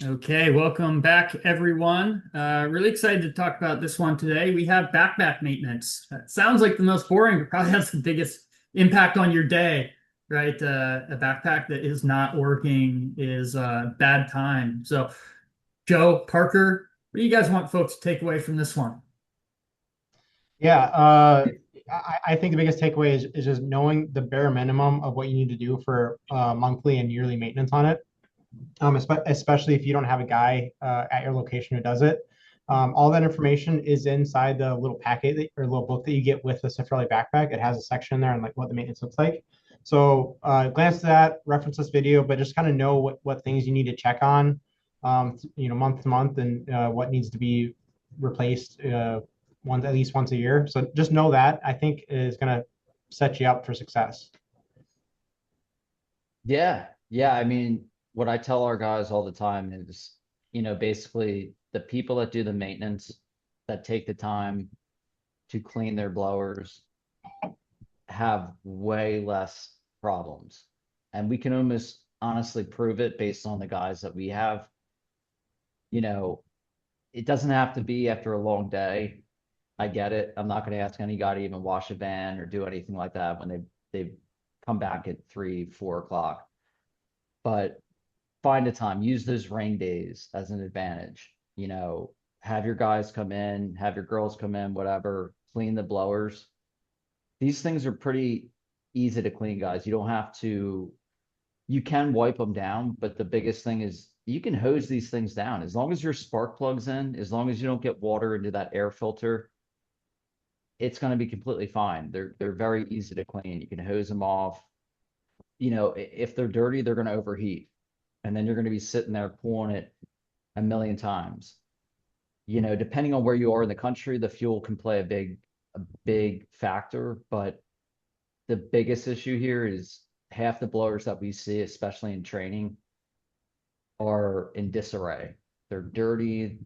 Okay, welcome back, everyone. Really excited to talk about this one today. We have backpack maintenance. Sounds like the most boring, but probably has the biggest impact on your day, right? A backpack that is not working is bad time. So, Joe, Parker, what do you guys want folks to take away from this one? Yeah, I think the biggest takeaway is just knowing the bare minimum of what you need to do for monthly and yearly maintenance on it. Especially if you don't have a guy at your location who does it. All that information is inside the little packet or little book that you get with the Citrelli backpack. It has a section there on like what the maintenance looks like. So glance to that, reference this video, but just kind of know what things you need to check on, month to month, and what needs to be replaced at least once a year. So just know that I think is going to set you up for success. Yeah. Yeah. I mean, what I tell our guys all the time is, basically the people that do the maintenance, that take the time to clean their blowers have way less problems. And we can almost honestly prove it based on the guys that we have. You know, it doesn't have to be after a long day. I get it. I'm not going to ask any guy to even wash a van or do anything like that when they come back at 3, 4 o'clock. But find a time, use those rain days as an advantage. Have your guys come in, have your girls come in, whatever, clean the blowers. These things are pretty easy to clean, guys. You don't have to, you can wipe them down, but the biggest thing is you can hose these things down as long as your spark plugs in, as long as you don't get water into that air filter, it's going to be completely fine. They're very easy to clean. You can hose them off. If they're dirty, they're going to overheat, and then you're going to be sitting there pulling it a million times. Depending on where you are in the country, the fuel can play a big factor, but the biggest issue here is half the blowers that we see, especially in training, are in disarray. They're dirty,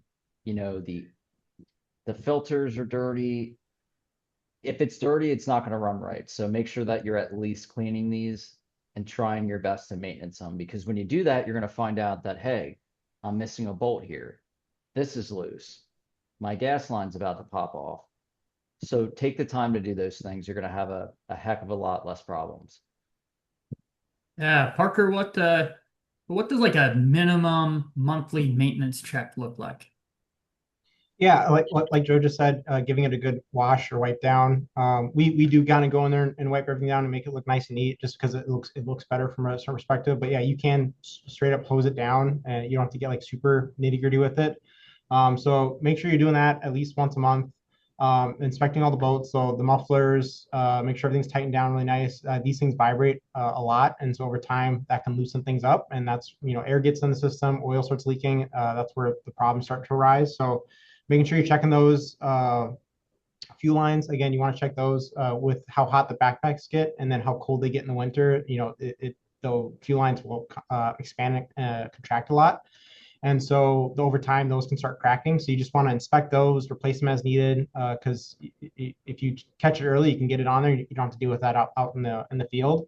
the filters are dirty. If it's dirty, it's not going to run right. So make sure that you're at least cleaning these and trying your best to maintenance them, because when you do that, you're going to find out that, hey, I'm missing a bolt here. This is loose. My gas line's about to pop off. So take the time to do those things. You're going to have a heck of a lot less problems. Yeah, Parker, what does like a minimum monthly maintenance check look like? Yeah, like Joe just said, giving it a good wash or wipe down. We do kind of go in there and wipe everything down and make it look nice and neat, just because it looks better from a certain perspective. But yeah, you can straight up close it down, and you don't have to get like super nitty gritty with it. So make sure you're doing that at least once a month. Inspecting all the bolts, so the mufflers, make sure everything's tightened down really nice. These things vibrate a lot, and so over time that can loosen things up, and that's air gets in the system, oil starts leaking. That's where the problems start to arise. So making sure you're checking those fuel lines. Again, you want to check those with how hot the backpacks get and then how cold they get in the winter. The fuel lines will expand and contract a lot. And so over time, those can start cracking. So you just want to inspect those, replace them as needed. Because if you catch it early, you can get it on there. You don't have to deal with that out in the field.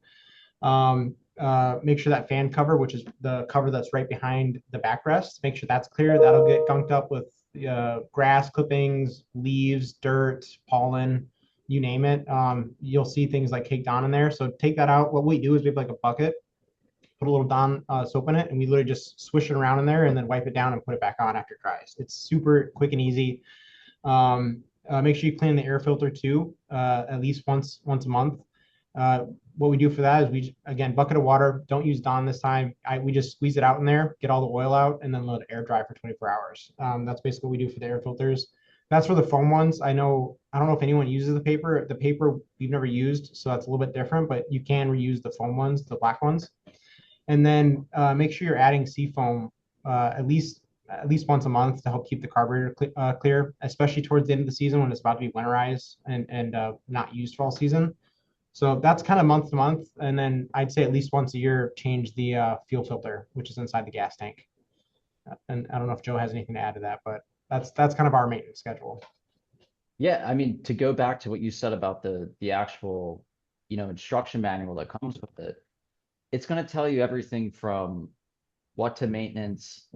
Make sure that fan cover, which is the cover that's right behind the backrest, make sure that's clear. That'll get gunked up with grass clippings, leaves, dirt, pollen, you name it. You'll see things like caked on in there. So take that out. What we do is we have like a bucket, put a little Dawn soap in it, and we literally just swish it around in there and then wipe it down and put it back on after it dries. It's super quick and easy. Make sure you clean the air filter too, at least once a month. Uh, what we do for that is again, bucket of water. Don't use Dawn this time. We just squeeze it out in there, get all the oil out, and then let it air dry for 24 hours. That's basically what we do for the air filters. That's for the foam ones. I don't know if anyone uses the paper. The paper we've never used, so that's a little bit different. But you can reuse the foam ones, the black ones, and then make sure you're adding seafoam at least once a month to help keep the carburetor clear, especially towards the end of the season when it's about to be winterized and not used for all season. So that's kind of month to month, and then I'd say at least once a year change the fuel filter, which is inside the gas tank. And I don't know if Joe has anything to add to that, but that's kind of our maintenance schedule. Yeah, I mean, to go back to what you said about the actual, instruction manual that comes with it, it's going to tell you everything from what to maintenance,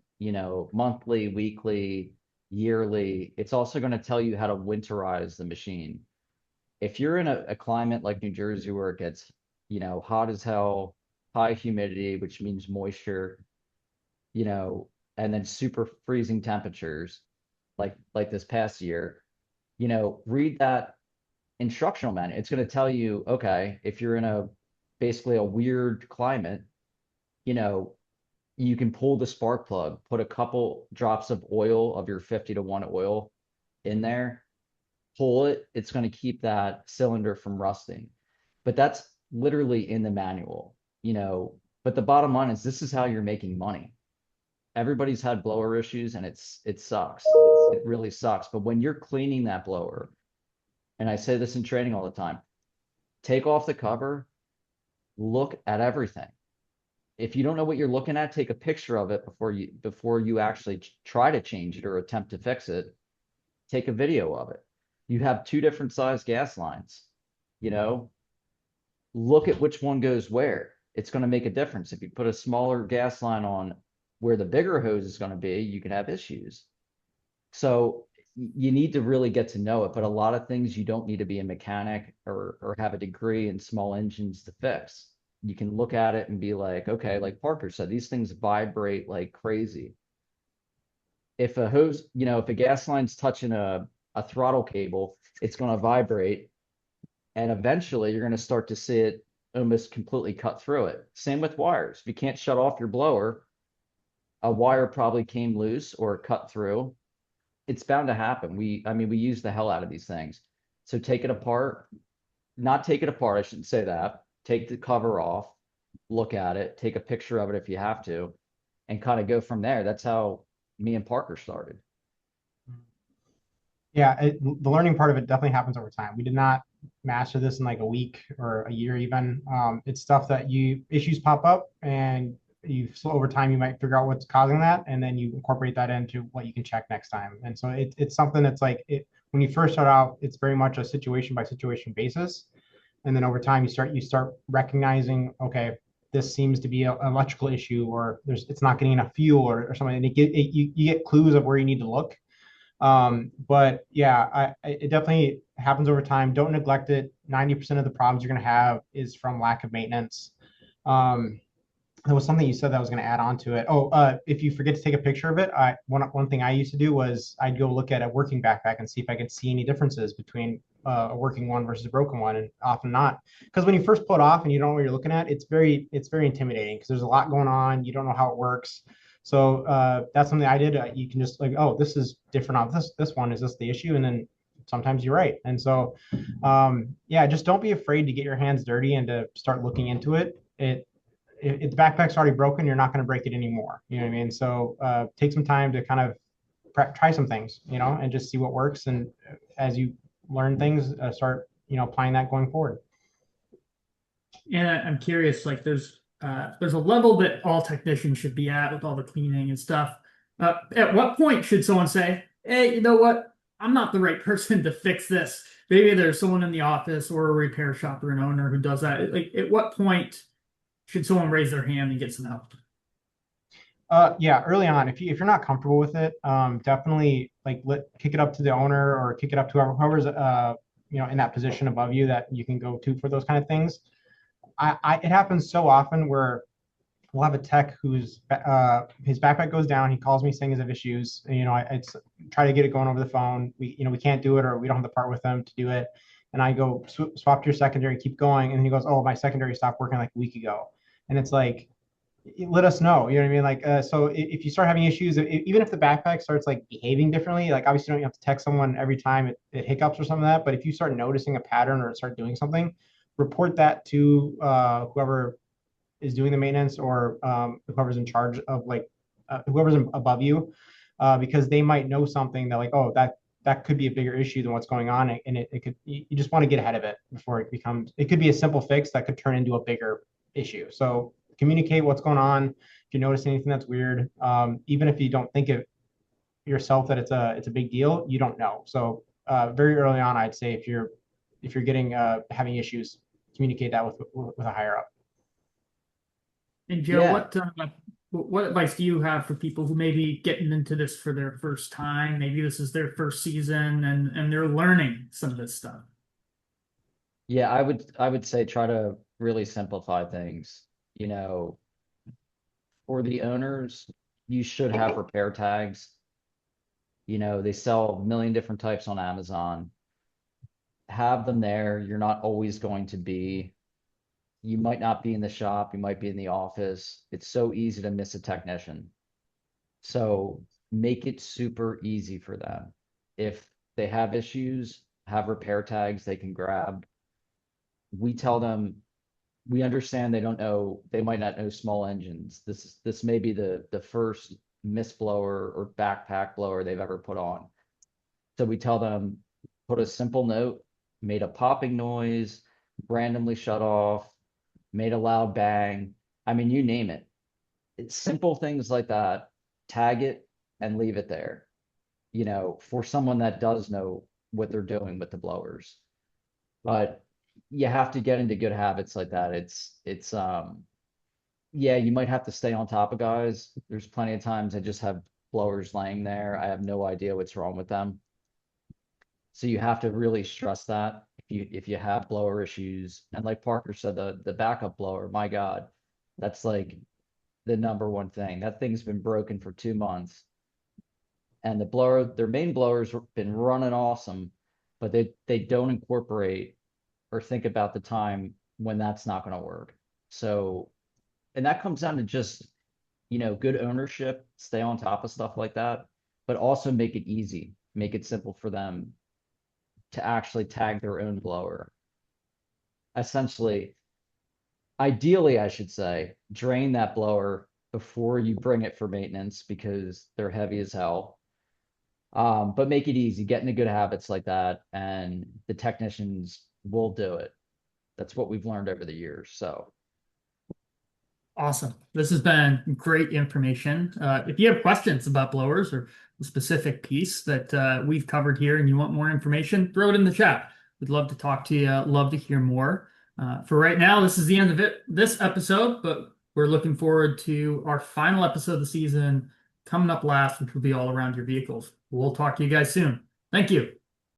monthly, weekly, yearly. It's also going to tell you how to winterize the machine. If you're in a climate like New Jersey where it gets, hot as hell, high humidity, which means moisture, you know, and then super freezing temperatures, like this past year, read that instructional manual. It's going to tell you, okay, if you're in a basically a weird climate, you know, you can pull the spark plug, put a couple drops of oil of your 50-to-1 oil in there, pull it, it's going to keep that cylinder from rusting. But that's literally in the manual, but the bottom line is this is how you're making money. Everybody's had blower issues and it sucks. It really sucks. But when you're cleaning that blower, and I say this in training all the time, take off the cover, look at everything. If you don't know what you're looking at, take a picture of it before you actually try to change it or attempt to fix it. Take a video of it. You have two different size gas lines, look at which one goes where. It's going to make a difference. If you put a smaller gas line on where the bigger hose is going to be, you can have issues. So you need to really get to know it, but a lot of things you don't need to be a mechanic or have a degree in small engines to fix. You can look at it and be like, okay, like Parker said, these things vibrate like crazy. If a hose, if a gas line's touching a throttle cable, it's going to vibrate. And eventually you're going to start to see it almost completely cut through it. Same with wires. If you can't shut off your blower, a wire probably came loose or cut through. It's bound to happen. We use the hell out of these things. So take it apart, not take it apart. I shouldn't say that. Take the cover off, look at it, take a picture of it if you have to, and kind of go from there. That's how me and Parker started. Yeah, the learning part of it definitely happens over time. We did not master this in like a week or a year even. It's stuff that issues pop up and over time you might figure out what's causing that, and then you incorporate that into what you can check next time. And so it's something that's like when you first start out, it's very much a situation by situation basis. And then over time you start recognizing, okay, this seems to be an electrical issue, or it's not getting enough fuel or something. And you get clues of where you need to look. But yeah, it definitely happens over time. Don't neglect it. 90% of the problems you're going to have is from lack of maintenance. There was something you said that I was going to add on to it. If you forget to take a picture of it, one thing I used to do was I'd go look at a working backpack and see if I could see any differences between a working one versus a broken one, and often not. Because when you first pull it off and you don't know what you're looking at, it's very intimidating because there's a lot going on. You don't know how it works. So that's something I did. You can just like, oh, this is different on this one. Is this the issue? And then sometimes you're right. And so, yeah, just don't be afraid to get your hands dirty and to start looking into it. If the backpack's already broken, you're not going to break it anymore. You know what I mean? So take some time to kind of try some things, and just see what works. And as you learn things, start, applying that going forward. And I'm curious, like there's a level that all technicians should be at with all the cleaning and stuff. At what point should someone say, hey, you know what? I'm not the right person to fix this. Maybe there's someone in the office or a repair shop or an owner who does that. Like, at what point should someone raise their hand and get some help? Yeah, early on, if you're not comfortable with it, definitely like kick it up to the owner or kick it up to whoever's in that position above you that you can go to for those kind of things. It happens so often where we'll have a tech whose his backpack goes down. He calls me saying he has issues. And, I try to get it going over the phone. We can't do it, or we don't have the part with them to do it. And I go swap to your secondary, keep going. And he goes, oh, my secondary stopped working like a week ago. And it's like, let us know. You know what I mean? Like, so if you start having issues, even if the backpack starts like behaving differently, like obviously you don't have to text someone every time it hiccups or something like that. But if you start noticing a pattern or start doing something, report that to whoever is doing the maintenance, or whoever's in charge of like whoever's above you, because they might know something that like, oh, that could be a bigger issue than what's going on, and it could, you just want to get ahead of it before it could be a simple fix that could turn into a bigger issue. So communicate what's going on. If you notice anything that's weird, even if you don't think it yourself that it's a big deal, you don't know. So very early on, I'd say if you're getting having issues, communicate that with a higher up. And Joe, Yeah. what advice do you have for people who may be getting into this for their first time? Maybe this is their first season and they're learning some of this stuff. Yeah, I would say try to really simplify things. You know, for the owners, you should have repair tags. You know, they sell a million different types on Amazon. Have them there. You're not always going to be. You might not be in the shop, you might be in the office. It's so easy to miss a technician. So make it super easy for them. If they have issues, have repair tags they can grab. We tell them, we understand they don't know, they might not know small engines. This may be the first mist blower or backpack blower they've ever put on. So we tell them, put a simple note, made a popping noise, randomly shut off, made a loud bang. I mean, you name it. It's simple things like that. Tag it and leave it there. You know, for someone that does know what they're doing with the blowers. But you have to get into good habits like that. Yeah, you might have to stay on top of guys. There's plenty of times I just have blowers laying there. I have no idea what's wrong with them. So you have to really stress that if you have blower issues. And like Parker said, the backup blower, my God, that's like the number one thing. That thing's been broken for 2 months. And the blower, their main blower's been running awesome, but they don't incorporate or think about the time when that's not going to work. So, and that comes down to just, you know, good ownership, stay on top of stuff like that, but also make it easy, make it simple for them to actually tag their own blower. Essentially, ideally, I should say, drain that blower before you bring it for maintenance because they're heavy as hell. But make it easy, get into good habits like that, and the technicians will do it. That's what we've learned over the years. So Awesome. This has been great information. If you have questions about blowers or a specific piece that we've covered here and you want more information, throw it in the chat. We'd love to talk to you, love to hear more. For right now, this is the end of this episode, but we're looking forward to our final episode of the season coming up last, which will be all around your vehicles. We'll talk to you guys soon. Thank you.